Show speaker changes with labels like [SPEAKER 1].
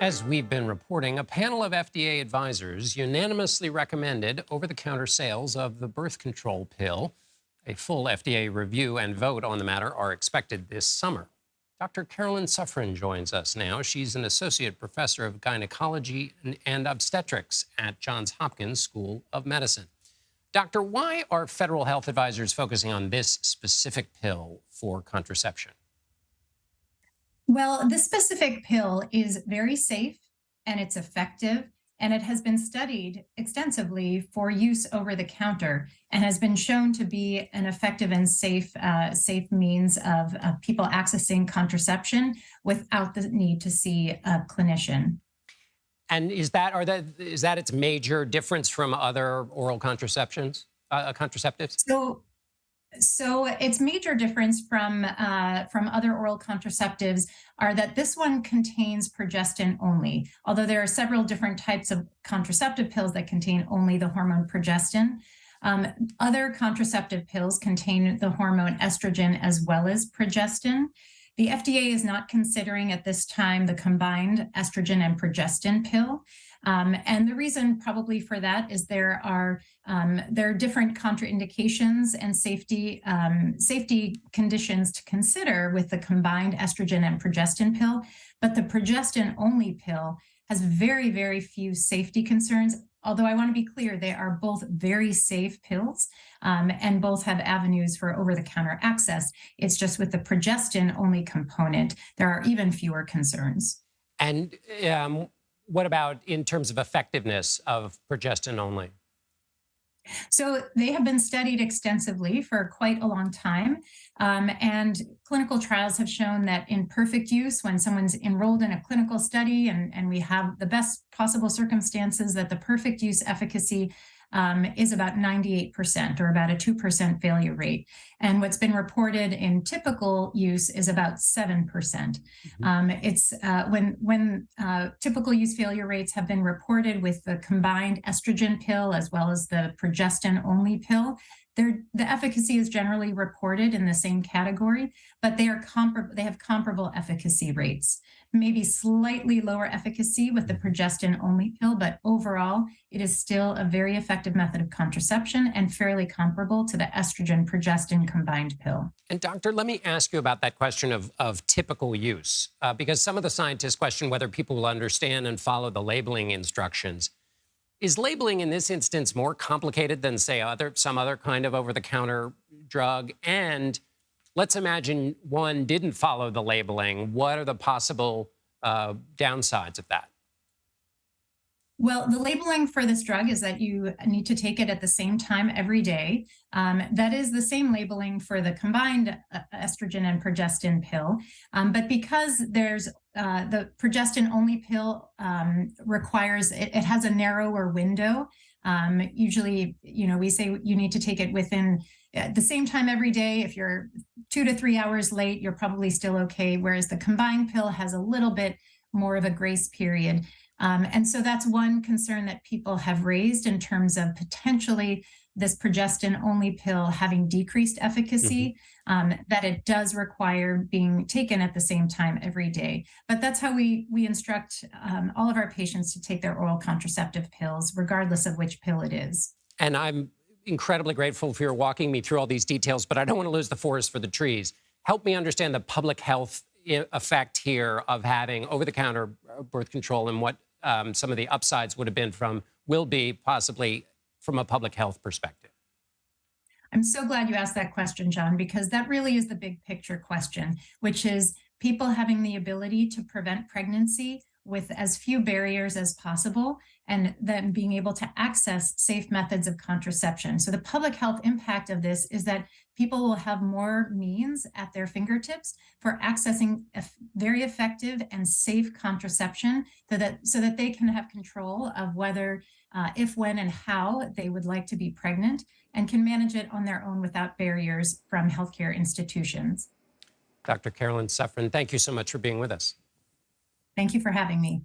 [SPEAKER 1] As we've been reporting, a panel of FDA advisors unanimously recommended over-the-counter sales of the birth control pill. A full FDA review and vote on the matter are expected this summer. Dr. Carolyn Sufrin joins us now. She's an associate professor of gynecology and obstetrics at Johns Hopkins School of Medicine. Doctor, why are federal health advisors focusing on this specific pill for contraception?
[SPEAKER 2] Well, this specific pill is very safe and it's effective, and it has been studied extensively for use over the counter and has been shown to be an effective and safe means of people accessing contraception without the need to see a clinician.
[SPEAKER 1] And is that its major difference from other oral contraceptives?
[SPEAKER 2] So its major difference from other oral contraceptives are that this one contains progestin only, although there are several different types of contraceptive pills that contain only the hormone progestin. Other contraceptive pills contain the hormone estrogen as well as progestin. The FDA is not considering at this time the combined estrogen and progestin pill. And the reason probably for that is there are different contraindications and safety conditions to consider with the combined estrogen and progestin pill. But the progestin only pill has very, very few safety concerns. Although I want to be clear, they are both very safe pills and both have avenues for over-the-counter access. It's just with the progestin-only component, there are even fewer concerns.
[SPEAKER 1] And what about in terms of effectiveness of progestin only?
[SPEAKER 2] So they have been studied extensively for quite a long time. And clinical trials have shown that in perfect use, when someone's enrolled in a clinical study and we have the best possible circumstances, that the perfect use efficacy is about 98% or about a 2% failure rate. And what's been reported in typical use is about 7%. It's when typical use failure rates have been reported with the combined estrogen pill as well as the progestin only pill, the efficacy is generally reported in the same category, but they have comparable efficacy rates. Maybe slightly lower efficacy with the progestin only pill, but overall, it is still a very effective method of contraception and fairly comparable to the estrogen progestin combined pill.
[SPEAKER 1] And doctor, let me ask you about that question of typical use, because some of the scientists question whether people will understand and follow the labeling instructions. Is labeling in this instance more complicated than, say, some other kind of over-the-counter drug? And let's imagine one didn't follow the labeling. What are the possible downsides of that?
[SPEAKER 2] Well, the labeling for this drug is that you need to take it at the same time every day. That is the same labeling for the combined estrogen and progestin pill. But because there's the progestin only pill requires, it has a narrower window. Usually, we say you need to take it within the same time every day. If you're 2 to 3 hours late, you're probably still okay. Whereas the combined pill has a little bit more of a grace period. And so that's one concern that people have raised in terms of potentially this progestin-only pill having decreased efficacy, that it does require being taken at the same time every day. But that's how we instruct all of our patients to take their oral contraceptive pills, regardless of which pill it is.
[SPEAKER 1] And I'm incredibly grateful for your walking me through all these details, but I don't want to lose the forest for the trees. Help me understand the public health effect here of having over-the-counter birth control and what some of the upsides will be possibly from a public health perspective.
[SPEAKER 2] I'm so glad you asked that question, John, because that really is the big picture question, which is people having the ability to prevent pregnancy with as few barriers as possible, and then being able to access safe methods of contraception. So the public health impact of this is that people will have more means at their fingertips for accessing a very effective and safe contraception so that they can have control of whether, if, when, and how they would like to be pregnant, and can manage it on their own without barriers from healthcare institutions.
[SPEAKER 1] Dr. Carolyn Sufrin, thank you so much for being with us.
[SPEAKER 2] Thank you for having me.